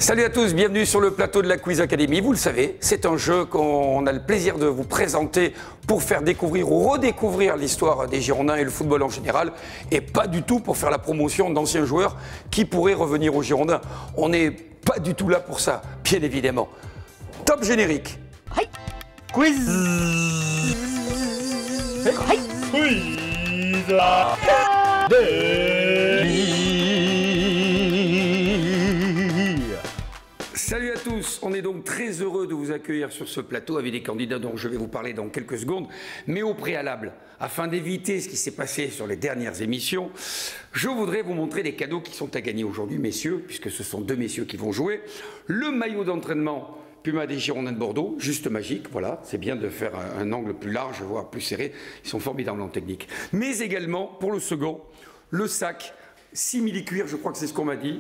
Salut à tous, bienvenue sur le plateau de la Quiz Academy. Vous le savez, c'est un jeu qu'on a le plaisir de vous présenter pour faire découvrir ou redécouvrir l'histoire des Girondins et le football en général, et pas du tout pour faire la promotion d'anciens joueurs qui pourraient revenir aux Girondins. On n'est pas du tout là pour ça, bien évidemment. Top générique. Hi. Quiz. Hi. Quiz. Salut à tous, on est donc très heureux de vous accueillir sur ce plateau avec des candidats dont je vais vous parler dans quelques secondes. Mais au préalable, afin d'éviter ce qui s'est passé sur les dernières émissions, je voudrais vous montrer les cadeaux qui sont à gagner aujourd'hui, messieurs, puisque ce sont deux messieurs qui vont jouer. Le maillot d'entraînement Puma des Girondins de Bordeaux, juste magique, voilà, c'est bien de faire un angle plus large, voire plus serré, ils sont formidables en technique. Mais également, pour le second, le sac simili-cuir, je crois que c'est ce qu'on m'a dit,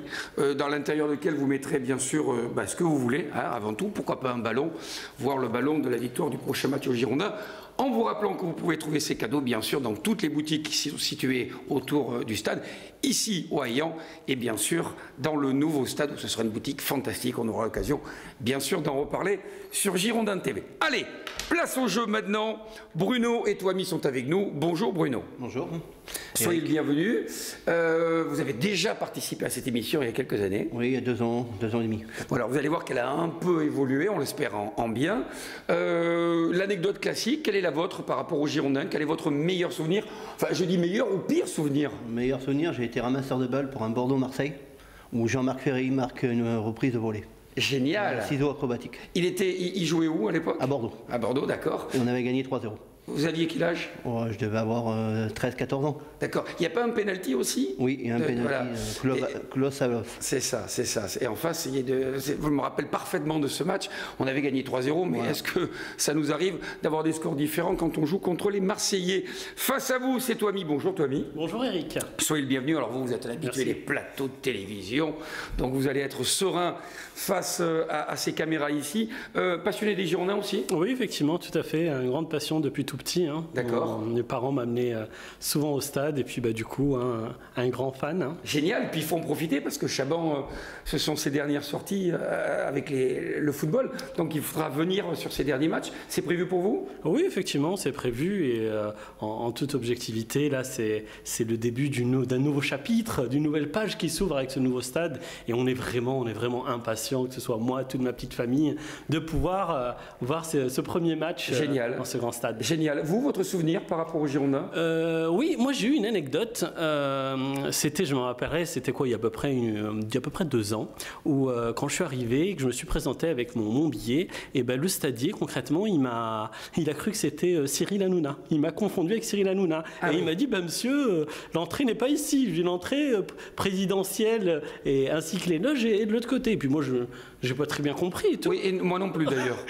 dans l'intérieur duquel vous mettrez bien sûr ce que vous voulez, hein, avant tout, pourquoi pas un ballon, voire le ballon de la victoire du prochain match aux Girondins, en vous rappelant que vous pouvez trouver ces cadeaux bien sûr dans toutes les boutiques qui sont situées autour du stade, ici au Haillan, et bien sûr dans le nouveau stade où ce sera une boutique fantastique, on aura l'occasion bien sûr d'en reparler sur Girondin TV. Allez, place au jeu maintenant. Bruno et Toimi sont avec nous. Bonjour Bruno. Bonjour. Soyez le bienvenu. Vous avez déjà participé à cette émission il y a quelques années. Oui, il y a 2 ans et demi. Voilà, vous allez voir qu'elle a un peu évolué, on l'espère en bien. L'anecdote classique, quelle est la vôtre par rapport aux Girondins? Quel est votre meilleur souvenir? Enfin, je dis meilleur ou pire souvenir? Meilleur souvenir, j'ai été ramasseur de balles pour un Bordeaux-Marseille, où Jean-Marc Ferry marque une reprise de volée. Génial. Ciseaux acrobatiques. Il jouait où à l'époque? À Bordeaux. À Bordeaux, d'accord. Et on avait gagné 3-0. Vous aviez quel âge? Oh, je devais avoir 13-14 ans. D'accord. Il n'y a pas un penalty aussi? Oui, il y a un penalty, voilà. Klaus Salof. C'est ça, c'est ça. Et en face, je me rappelle parfaitement de ce match. On avait gagné 3-0, mais voilà. Est-ce que ça nous arrive d'avoir des scores différents quand on joue contre les Marseillais? Face à vous, c'est Toimi. Bonjour Toimi. Bonjour Eric. Soyez le bienvenu. Alors vous êtes habitué des plateaux de télévision, donc vous allez être serein face à ces caméras ici. Passionné des Girondins aussi? Oui, effectivement, tout à fait. Une grande passion depuis tout petit. Hein. D'accord. Mes parents m'amenaient souvent au stade et puis du coup, un grand fan. Hein. Génial. Puis il faut en profiter parce que Chaban, ce sont ses dernières sorties avec le football. Donc il faudra venir sur ces derniers matchs. C'est prévu pour vous? Oui, effectivement, c'est prévu. Et en toute objectivité, là, c'est le début d'un nouveau chapitre, d'une nouvelle page qui s'ouvre avec ce nouveau stade. Et on est vraiment impatient, que ce soit moi, toute ma petite famille, de pouvoir voir ce premier match dans ce grand stade. Génial. Vous, votre souvenir par rapport aux Girondins? Oui, moi j'ai eu une anecdote. C'était, je me rappellerai, c'était quoi, il y a à peu près 2 ans, où quand je suis arrivé et que je me suis présenté avec mon billet, et le stadier, concrètement, il a cru que c'était Cyril Hanouna. Il m'a confondu avec Cyril Hanouna. Il m'a dit, monsieur, l'entrée n'est pas ici. J'ai l'entrée présidentielle et ainsi que les loges est de l'autre côté. Et puis moi, je n'ai pas très bien compris. Oui, et moi non plus d'ailleurs.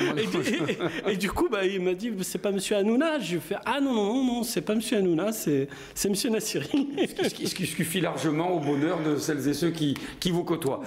Et du coup, il m'a dit, c'est pas monsieur Hanouna. J'ai fait, ah non, c'est pas monsieur Hanouna, c'est monsieur Nassiri. Ce qui suffit largement au bonheur de celles et ceux qui vous côtoient.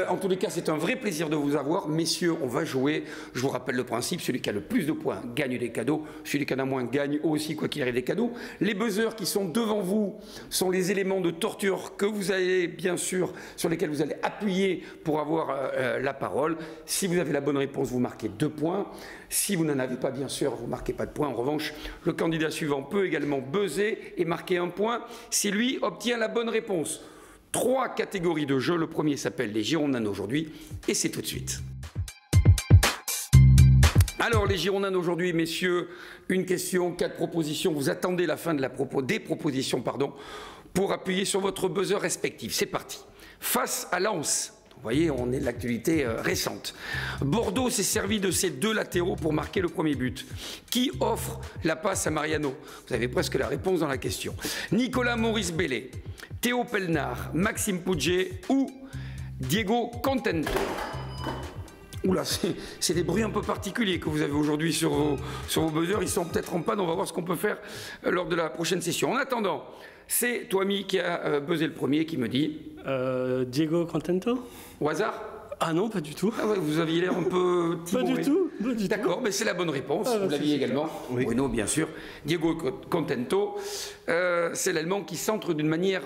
En tous les cas, c'est un vrai plaisir de vous avoir. Messieurs, on va jouer. Je vous rappelle le principe, celui qui a le plus de points gagne des cadeaux. Celui qui en a moins gagne aussi, quoi qu'il arrive, des cadeaux. Les buzzers qui sont devant vous sont les éléments de torture que vous allez, bien sûr, sur lesquels vous allez appuyer pour avoir la parole. Si vous avez la bonne réponse, vous marquez 2 points. Si vous n'en avez pas, bien sûr, vous ne marquez pas de points. En revanche, le candidat suivant peut également buzzer et marquer 1 point si lui obtient la bonne réponse. 3 catégories de jeux. Le premier s'appelle les Girondins d'aujourd'hui et c'est tout de suite. Alors, les Girondins d'aujourd'hui, messieurs, une question, 4 propositions. Vous attendez la fin de des propositions, pour appuyer sur votre buzzer respectif. C'est parti. Face à Lens. Vous voyez, on est de l'actualité récente. Bordeaux s'est servi de ses 2 latéraux pour marquer le premier but. Qui offre la passe à Mariano? Vous avez presque la réponse dans la question. Nicolas Maurice Bellet, Théo Pelnard, Maxime Pouget ou Diego Contento? Oula, c'est des bruits un peu particuliers que vous avez aujourd'hui sur vos buzzers. Ils sont peut-être en panne, on va voir ce qu'on peut faire lors de la prochaine session. En attendant, c'est Toimi qui a buzzé le premier qui me dit... Diego Contento? Au hasard? Ah non, pas du tout. Ah ouais, vous aviez l'air un peu timoré. Pas du tout. D'accord, mais c'est la bonne réponse. Vous l'aviez également. Oui. Bruno, bien sûr. Diego Contento, c'est l'Allemand qui centre d'une manière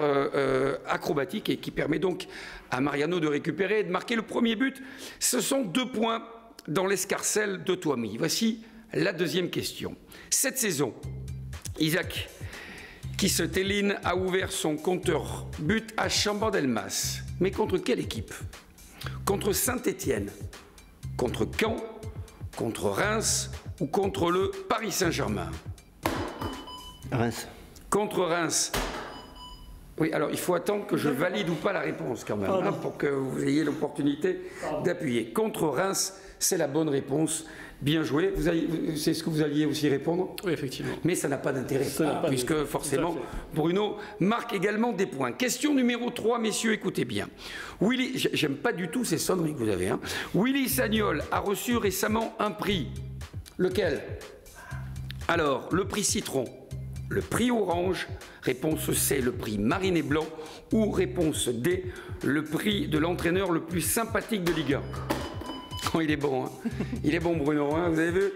acrobatique et qui permet donc à Mariano de récupérer et de marquer le premier but. Ce sont 2 points dans l'escarcelle de Twamy. Voici la deuxième question. Cette saison, Isaac Kiese-Tellin a ouvert son compteur but à Chambord-Delmas. Mais contre quelle équipe? Contre Saint-Étienne, contre Caen, contre Reims ou contre le Paris Saint-Germain? Reims. Contre Reims. Oui, alors il faut attendre que je valide ou pas la réponse quand même, hein, pour que vous ayez l'opportunité d'appuyer. Contre Reims, c'est la bonne réponse. Bien joué. C'est ce que vous alliez aussi répondre? Oui, effectivement. Mais ça n'a pas d'intérêt, puisque forcément, Bruno marque également des points. Question numéro 3, messieurs, écoutez bien. J'aime pas du tout ces sonneries que vous avez. Hein. Willy Sagnol a reçu récemment un prix. Lequel? Alors, le prix Citron, le prix Orange, réponse C, le prix Marinet Blanc, ou réponse D, le prix de l'entraîneur le plus sympathique de Ligue 1. Oh, il est bon, hein. Il est bon Bruno, hein, vous avez vu?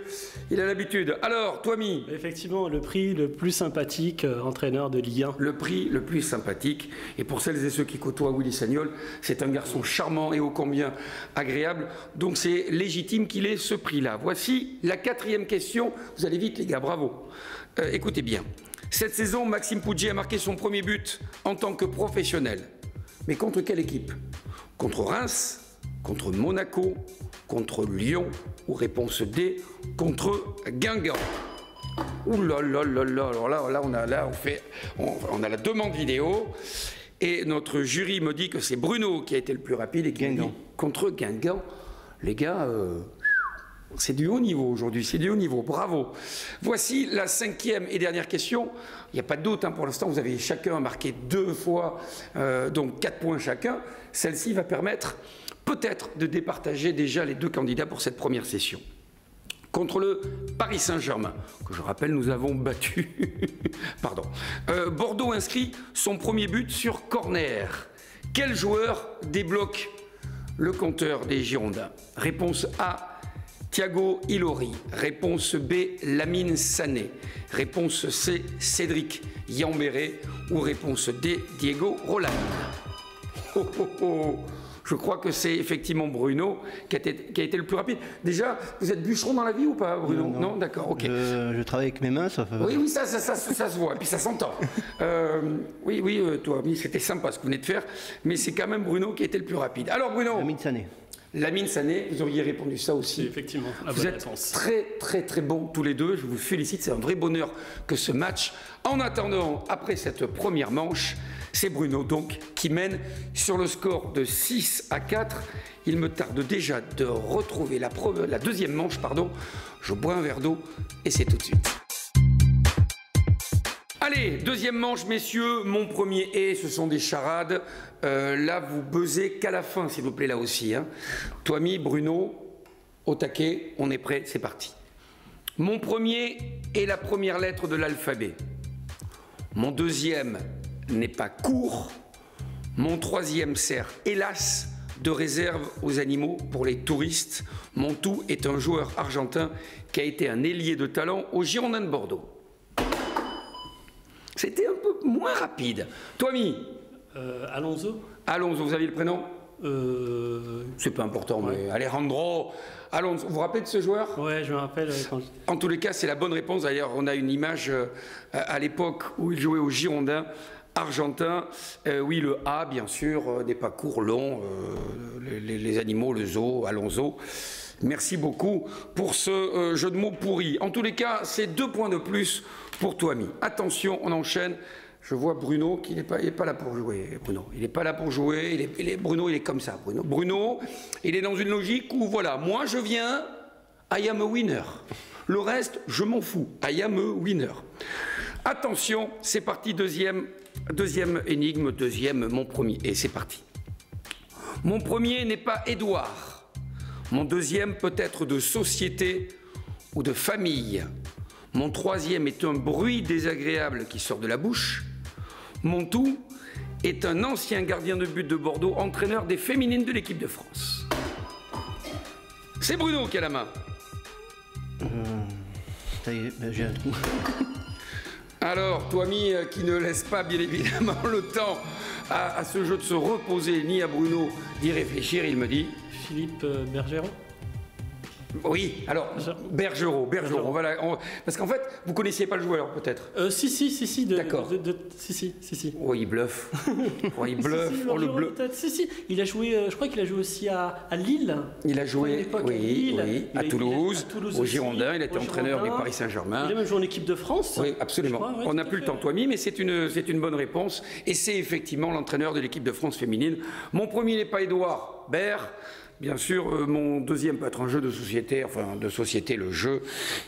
Il a l'habitude. Alors, Twamy? Effectivement, le prix le plus sympathique, entraîneur de Ligue 1. Le prix le plus sympathique. Et pour celles et ceux qui côtoient Willy Sagnol, c'est un garçon charmant et ô combien agréable. Donc c'est légitime qu'il ait ce prix-là. Voici la 4e question. Vous allez vite les gars, bravo. Écoutez bien. Cette saison, Maxime Pudgy a marqué son premier but en tant que professionnel. Mais contre quelle équipe? Contre Reims? Contre Monaco, contre Lyon, ou réponse D, contre Guingamp. Ouh là là là là, alors là on a la demande vidéo, et notre jury me dit que c'est Bruno qui a été le plus rapide et qui dit contre Guingamp. Les gars, c'est du haut niveau aujourd'hui, c'est du haut niveau, bravo. Voici la 5e et dernière question. Il n'y a pas de doute, hein, pour l'instant, vous avez chacun marqué 2 fois, donc 4 points chacun. Celle-ci va permettre peut-être de départager déjà les 2 candidats pour cette première session. Contre le Paris Saint-Germain, que je rappelle, nous avons battu. Pardon. Bordeaux inscrit son premier but sur corner. Quel joueur débloque le compteur des Girondins? Réponse A, Thiago Ilori. Réponse B, Lamine Sané. Réponse C, Cédric Yambéré. Ou réponse D, Diego Roland. Oh, oh, oh. Je crois que c'est effectivement Bruno qui a été le plus rapide. Déjà, vous êtes bûcheron dans la vie ou pas, Bruno? Non, d'accord, ok. Je travaille avec mes mains, ça fait... Oui, ça se voit, et puis ça s'entend. Oui, toi, c'était sympa ce que vous venez de faire, mais c'est quand même Bruno qui a été le plus rapide. Alors, Bruno? Lamine Sané. Lamine Sané, vous auriez répondu ça aussi. Effectivement. Vous êtes très, très, très bons tous les deux. Je vous félicite, c'est un vrai bonheur que ce match. En attendant, après cette première manche, c'est Bruno donc qui mène sur le score de 6-4. Il me tarde déjà de retrouver la deuxième manche, pardon. Je bois un verre d'eau et c'est tout de suite. Allez, deuxième manche, messieurs. Mon premier et ce sont des charades. Là, vous buzzez qu'à la fin, s'il vous plaît, là aussi. Hein. Twamy, Bruno, au taquet, on est prêt, c'est parti. Mon premier est la première lettre de l'alphabet. Mon deuxième n'est pas court. Mon troisième sert, hélas, de réserve aux animaux pour les touristes. Mon tout est un joueur argentin qui a été un ailier de talent aux Girondins de Bordeaux. C'était un peu moins rapide. Twamy? Alonso. Alonso, vous aviez le prénom? C'est pas important, ouais. Mais Alejandro Alonso. Vous vous rappelez de ce joueur? Ouais, je me rappelle. En tous les cas, c'est la bonne réponse. D'ailleurs, on a une image à l'époque où il jouait aux Girondins argentins. Oui, le A, bien sûr, n'est pas court, long. Les animaux, le zoo, Alonso. Merci beaucoup pour ce jeu de mots pourri. En tous les cas, c'est 2 points de plus pour Twamy. Attention, on enchaîne. Je vois Bruno qui n'est pas là pour jouer. Bruno, il n'est pas là pour jouer. Bruno, il est comme ça. Bruno, il est dans une logique où, voilà, moi je viens, I am a winner. Le reste, je m'en fous. I am a winner. Attention, c'est parti, deuxième énigme, mon premier. Et c'est parti. Mon premier n'est pas Édouard. Mon deuxième peut être de société ou de famille. Mon troisième est un bruit désagréable qui sort de la bouche. Mon tout est un ancien gardien de but de Bordeaux, entraîneur des féminines de l'équipe de France. C'est Bruno qui a la main. Ça y est, j'ai un trou. Alors, Toimi, qui ne laisse pas bien évidemment le temps à ce jeu de se reposer, ni à Bruno d'y réfléchir, il me dit... Philippe Bergeron. Oui, alors, Bergeron. Parce qu'en fait, vous connaissiez pas le joueur, peut-être Si. D'accord. Si. Oh, il bluffe. Oh, il bluffe. Si, Oh, le Bergeron, bleu. peut-être. Si. Il a joué, je crois qu'il a joué aussi à Lille. Il a joué, l'époque, à oui, Lille. à Toulouse, au aussi, Girondins. Il a été au entraîneur du Girondins. Paris Saint-Germain. Il a même joué en équipe de France. Oui, absolument. Je crois, ouais, On n'a tout à plus le fait. temps, Toimi, mais c'est une bonne réponse. Et c'est effectivement l'entraîneur de l'équipe de France féminine. Mon premier n'est pas Édouard Baird. Bien sûr, mon deuxième peut être un jeu de société, le jeu.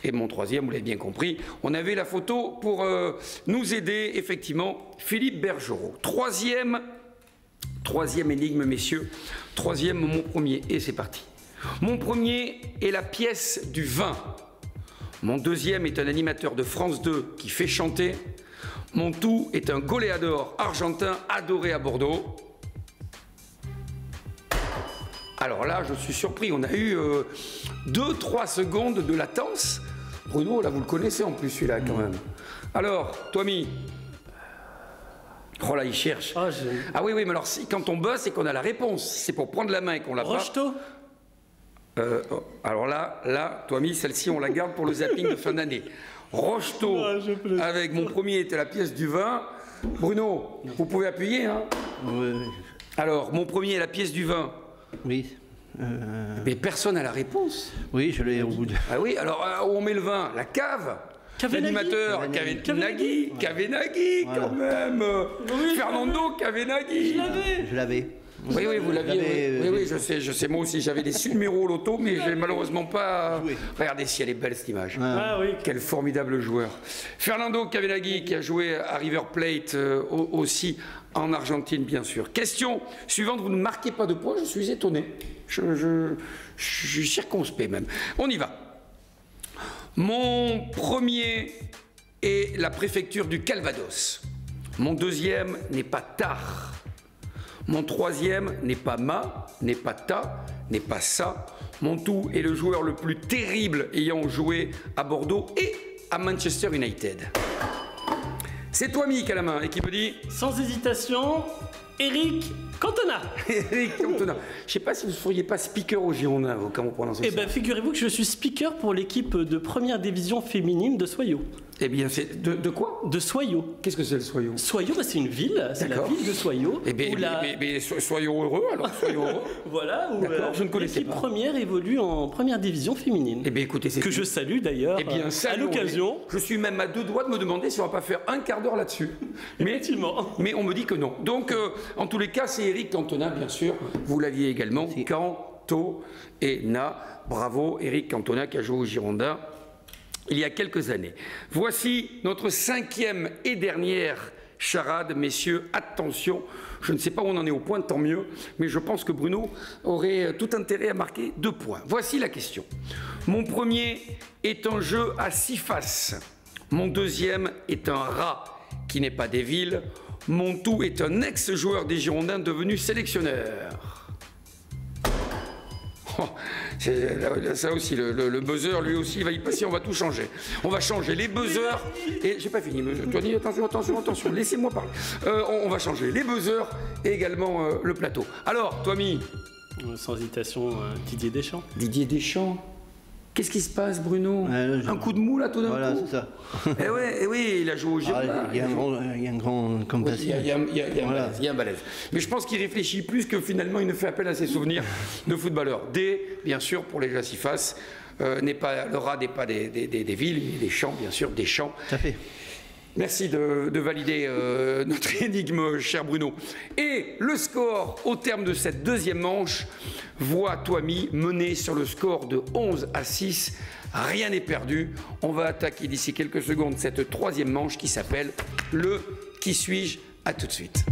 Et mon troisième, vous l'avez bien compris, on avait la photo pour nous aider, effectivement, Philippe Bergeron. Troisième énigme, messieurs. Troisième, mon premier. Et c'est parti. Mon premier est la pièce du vin. Mon deuxième est un animateur de France 2 qui fait chanter. Mon tout est un goléador argentin adoré à Bordeaux. Alors là, je suis surpris, on a eu 2-3 secondes de latence. Bruno, là, vous le connaissez en plus, celui-là, quand même. Alors, Toimi. Oh là, il cherche. Ah oui, mais alors, quand on bosse et qu'on a la réponse, c'est pour prendre la main et qu'on l'a pas. Rocheteau. Alors là, Toimi, celle-ci, on la garde pour le zapping de fin d'année. Rocheteau, avec mon premier était la pièce du vin. Bruno, vous pouvez appuyer, hein? Oui. Alors, mon premier est la pièce du vin. Oui. Mais personne n'a la réponse. Oui, je l'ai au bout de... Ah oui, alors où on met le vin? La cave. L'animateur, Kavenaghi, quand même. Fernando Kavenaghi. Je l'avais. Oui, vous l'aviez. Oui, je sais, moi aussi, j'avais des numéros au loto, mais j'ai malheureusement pas. Regardez si elle est belle cette image. Ah oui. Quel formidable joueur. Fernando Kavenaghi qui a joué à River Plate aussi en Argentine, bien sûr. Question suivante, vous ne marquez pas de points, je suis étonné. Je suis circonspect même. On y va. Mon premier est la préfecture du Calvados. Mon deuxième n'est pas Tar. Mon troisième n'est pas Ma, n'est pas Ta, n'est pas Ça. Mon tout est le joueur le plus terrible ayant joué à Bordeaux et à Manchester United. C'est toi, Mick, à la main, et qui me dit... Sans hésitation, Eric Cantona. Eric Cantona. Je ne sais pas si vous ne seriez pas speaker au Girondins, quand vous prononcez ça. Eh bien, figurez-vous que je suis speaker pour l'équipe de première division féminine de Soyaux. Eh bien, c'est de quoi? De Soyaux. Qu'est-ce que c'est le Soyaux? Soyaux, c'est une ville, c'est la ville de Soyaux. Eh bien, soyons heureux, alors, soyons heureux. Voilà, où je ne connaissais l'équipe pas. Première évolue en première division féminine. Eh bien, écoutez, c'est que je salue d'ailleurs à l'occasion. Je suis même à 2 doigts de me demander si on va pas faire un quart d'heure là-dessus. Effectivement. Mais on me dit que non. Donc, en tous les cas, c'est Eric Cantona, bien sûr. Vous l'aviez également. Canto-et-na. Bravo, Eric Cantona qui a joué au Girondins il y a quelques années. Voici notre 5e et dernière charade, messieurs. Attention, je ne sais pas où on en est au point, tant mieux, mais je pense que Bruno aurait tout intérêt à marquer 2 points. Voici la question. Mon premier est un jeu à 6 faces. Mon deuxième est un rat qui n'est pas des villes. Mon tout est un ex-joueur des Girondins devenu sélectionneur. Oh, ça aussi, le buzzer, lui aussi, il va y passer, on va tout changer. On va changer les buzzers, et j'ai pas fini, Tony, attention, laissez-moi parler. On va changer les buzzers et également le plateau. Alors, Toimi. Sans hésitation, Didier Deschamps. Didier Deschamps. Qu'est-ce qui se passe, Bruno? Un coup de mou, là, tout d'un coup? Voilà, c'est ça. Oui, il a joué au Girondins. Il y a un grand comme il y a un balèze. Mais je pense qu'il réfléchit plus que finalement il ne fait appel à ses souvenirs de footballeur. Bien sûr, pour les Jassifas, le rat n'est pas des villes, mais des champs, bien sûr, des champs. Tout à fait. Merci de valider notre énigme, cher Bruno. Et le score au terme de cette deuxième manche voit Toimi mener sur le score de 11-6. Rien n'est perdu. On va attaquer d'ici quelques secondes cette troisième manche qui s'appelle le « Qui suis-je ?» À tout de suite.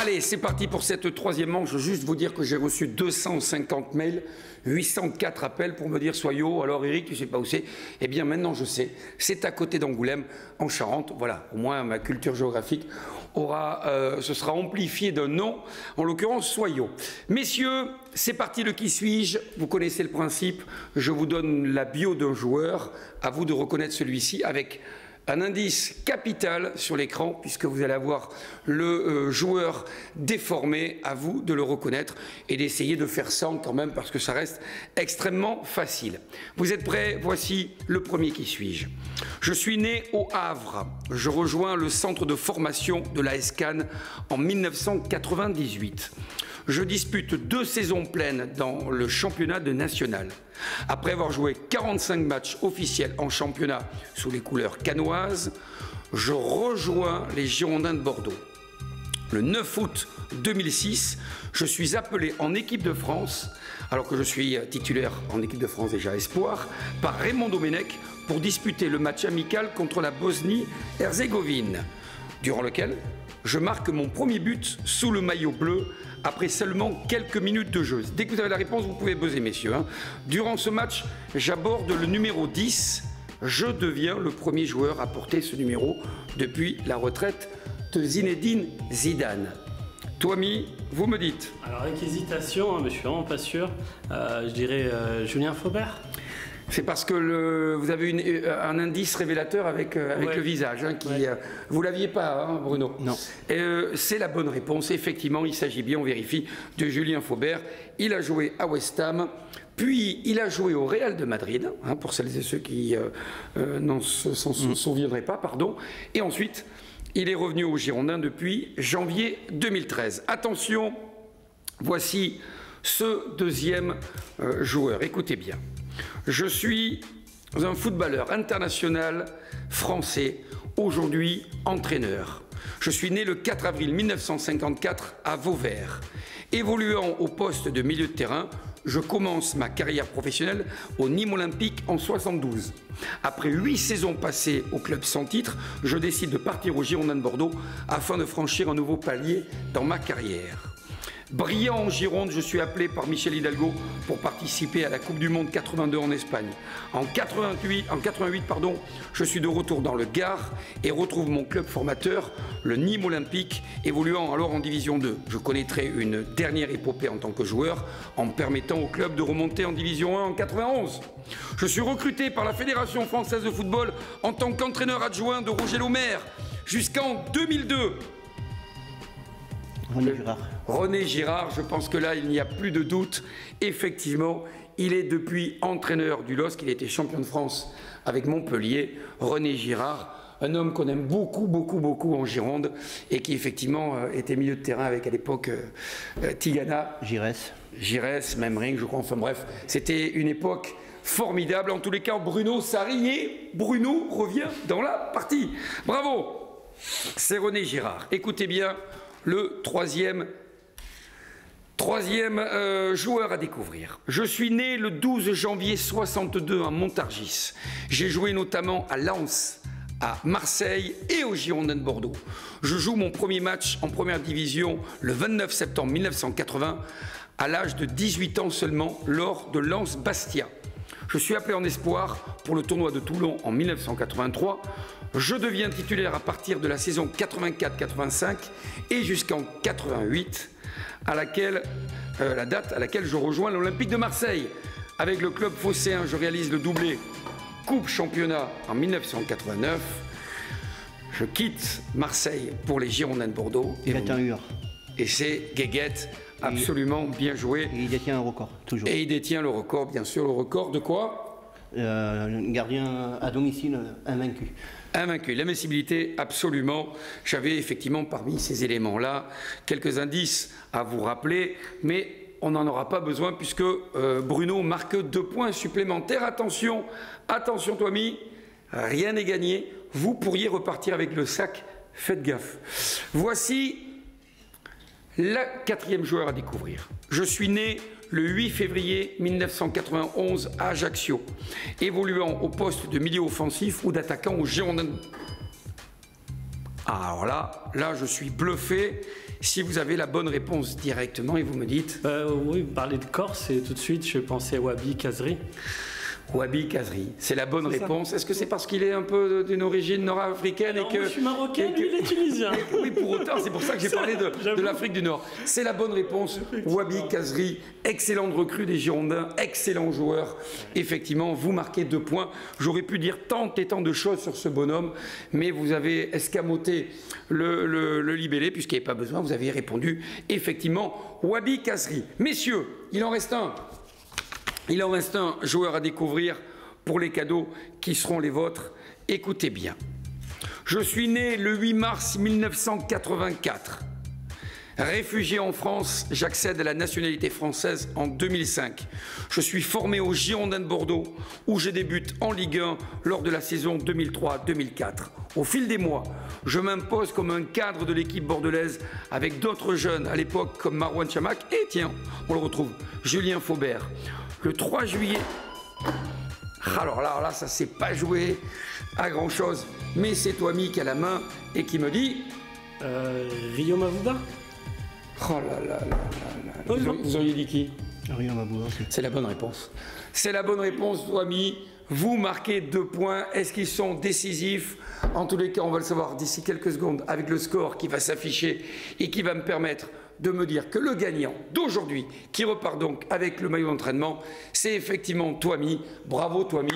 Allez, c'est parti pour cette troisième manche. Je veux juste vous dire que j'ai reçu 250 mails, 804 appels pour me dire soyons. Alors Eric, tu sais pas où c'est? Eh bien maintenant je sais. C'est à côté d'Angoulême, en Charente. Voilà, au moins ma culture géographique se sera amplifiée d'un nom, en l'occurrence Soyaux. Messieurs, c'est parti le qui suis-je. Vous connaissez le principe. Je vous donne la bio d'un joueur. À vous de reconnaître celui-ci avec un indice capital sur l'écran, puisque vous allez avoir le joueur déformé, à vous de le reconnaître et d'essayer de faire 100 quand même, parce que ça reste extrêmement facile. Vous êtes prêts? Voici le premier qui suis-je. Je suis né au Havre. Je rejoins le centre de formation de l'AS Cannes en 1998. Je dispute 2 saisons pleines dans le championnat de national. Après avoir joué 45 matchs officiels en championnat sous les couleurs cannoises, je rejoins les Girondins de Bordeaux. Le 9 août 2006, je suis appelé en équipe de France, alors que je suis titulaire en équipe de France déjà espoir, par Raymond Domenech pour disputer le match amical contre la Bosnie-Herzégovine, durant lequel je marque mon premier but sous le maillot bleu après seulement quelques minutes de jeu. Dès que vous avez la réponse, vous pouvez buzzer, messieurs. Durant ce match, j'aborde le numéro 10. Je deviens le premier joueur à porter ce numéro depuis la retraite de Zinedine Zidane. Toimi, vous me dites. Alors, avec hésitation, mais je suis vraiment pas sûr. Je dirais Julien Faubert. C'est parce que vous avez un indice révélateur avec le visage. Vous ne l'aviez pas, hein, Bruno? Non. C'est la bonne réponse. Effectivement, il s'agit bien, on vérifie, de Julien Faubert. Il a joué à West Ham, puis il a joué au Real de Madrid, hein, pour celles et ceux qui n'en s'en souviendraient pas, pardon. Et ensuite, il est revenu aux Girondins depuis janvier 2013. Attention, voici ce deuxième joueur. Écoutez bien. Je suis un footballeur international français, aujourd'hui entraîneur. Je suis né le 4 avril 1954 à Vauvert. Évoluant au poste de milieu de terrain, je commence ma carrière professionnelle au Nîmes Olympique en 72. Après 8 saisons passées au club sans titre, je décide de partir aux Girondins de Bordeaux afin de franchir un nouveau palier dans ma carrière. Brillant en Gironde, je suis appelé par Michel Hidalgo pour participer à la Coupe du Monde 82 en Espagne. En 88, je suis de retour dans le Gard et retrouve mon club formateur, le Nîmes Olympique, évoluant alors en Division 2. Je connaîtrai une dernière épopée en tant que joueur, en me permettant au club de remonter en Division 1 en 91. Je suis recruté par la Fédération française de football en tant qu'entraîneur adjoint de Roger Lemaire jusqu'en 2002. René Girard. René Girard, je pense que là, il n'y a plus de doute. Effectivement, il est depuis entraîneur du LOSC. Il était champion de France avec Montpellier. René Girard, un homme qu'on aime beaucoup, beaucoup, beaucoup en Gironde et qui, effectivement, était milieu de terrain avec, à l'époque, Tigana. Giresse, même Ring, je crois. Enfin bref, c'était une époque formidable. En tous les cas, Bruno Sarrier. Bruno revient dans la partie. Bravo! C'est René Girard. Écoutez bien. Le troisième joueur à découvrir. Je suis né le 12 janvier 62 à Montargis. J'ai joué notamment à Lens, à Marseille et aux Girondins de Bordeaux. Je joue mon premier match en première division le 29 septembre 1980 à l'âge de 18 ans seulement lors de Lens-Bastia. Je suis appelé en espoir pour le tournoi de Toulon en 1983. Je deviens titulaire à partir de la saison 84-85 et jusqu'en 88, la date à laquelle je rejoins l'Olympique de Marseille. Avec le club phocéen, je réalise le doublé Coupe Championnat en 1989. Je quitte Marseille pour les Girondins de Bordeaux. Et c'est Guéguette, absolument bien joué. Et il détient un record, toujours. Et il détient le record, bien sûr, le record de quoi? Gardien à domicile invaincu. Invaincu, l'invincibilité, absolument. J'avais effectivement parmi ces éléments-là quelques indices à vous rappeler, mais on n'en aura pas besoin puisque Bruno marque 2 points supplémentaires. Attention, attention Toimi, rien n'est gagné. Vous pourriez repartir avec le sac, faites gaffe. Voici le 4e joueur à découvrir. Je suis né le 8 février 1991 à Ajaccio, évoluant au poste de milieu offensif ou d'attaquant aux Girondins. Alors là, je suis bluffé. si vous avez la bonne réponse directement et vous me dites... Oui, vous parlez de Corse et tout de suite je pensais Wabi Kazri. Wabi Kazri, c'est la bonne réponse. Est-ce que c'est parce qu'il est un peu d'une origine nord-africaine et que... Moi, je suis marocain, lui il est tunisien. Oui, pour autant, c'est pour ça que j'ai parlé de l'Afrique du Nord. C'est la bonne réponse. Wabi Kazri, excellente recrue des Girondins, excellent joueur. Effectivement, vous marquez 2 points. J'aurais pu dire tant et tant de choses sur ce bonhomme, mais vous avez escamoté le libellé, puisqu'il n'y avait pas besoin. Vous avez répondu effectivement Wabi Kazri. Messieurs, il en reste un. Il en reste un joueur à découvrir pour les cadeaux qui seront les vôtres. Écoutez bien. Je suis né le 8 mars 1984. Réfugié en France, j'accède à la nationalité française en 2005. Je suis formé au Girondins de Bordeaux, où je débute en Ligue 1 lors de la saison 2003-2004. Au fil des mois, je m'impose comme un cadre de l'équipe bordelaise avec d'autres jeunes à l'époque comme Marouane Chamakh et tiens, on le retrouve, Julien Faubert. Le 3 juillet, alors là, ça s'est pas joué à grand chose, mais c'est Toami qui a la main et qui me dit Rio Mavuba. Oh là là là là là. Vous auriez dit qui? Rio Mavuba. C'est la bonne réponse. C'est la bonne réponse, Toami. Vous marquez 2 points. Est-ce qu'ils sont décisifs? En tous les cas, on va le savoir d'ici quelques secondes avec le score qui va s'afficher et qui va me permettre de me dire que le gagnant d'aujourd'hui, qui repart donc avec le maillot d'entraînement, c'est effectivement Toami. Bravo Toami,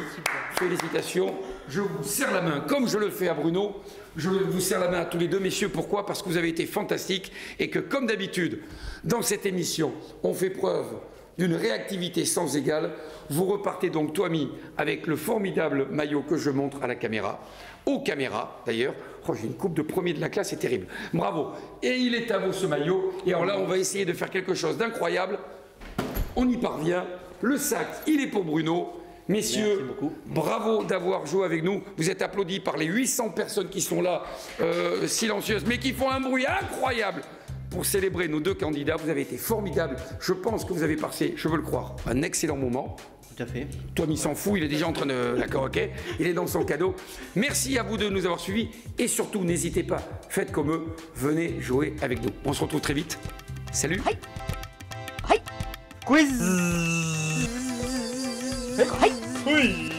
félicitations. Je vous serre la main comme je le fais à Bruno. Je vous serre la main à tous les deux, messieurs. Pourquoi? Parce que vous avez été fantastiques et que, comme d'habitude, dans cette émission, on fait preuve d'une réactivité sans égale. Vous repartez donc, Toami, avec le formidable maillot que je montre à la caméra, aux caméras d'ailleurs. Oh, j'ai une coupe de premier de la classe, c'est terrible. Bravo. Et il est à vous ce maillot. Et alors là, on va essayer de faire quelque chose d'incroyable. On y parvient. Le sac, il est pour Bruno. Messieurs, bravo d'avoir joué avec nous. Vous êtes applaudis par les 800 personnes qui sont là, silencieuses, mais qui font un bruit incroyable pour célébrer nos 2 candidats. Vous avez été formidables. Je pense que vous avez passé, je veux le croire, un excellent moment. Tout à fait. Toami s'en fout, il est déjà en train de... D'accord, ok. Il est dans son cadeau. Merci à vous de nous avoir suivis. Et surtout, n'hésitez pas, faites comme eux. Venez jouer avec nous. On se retrouve très vite. Salut. Quiz. Quiz.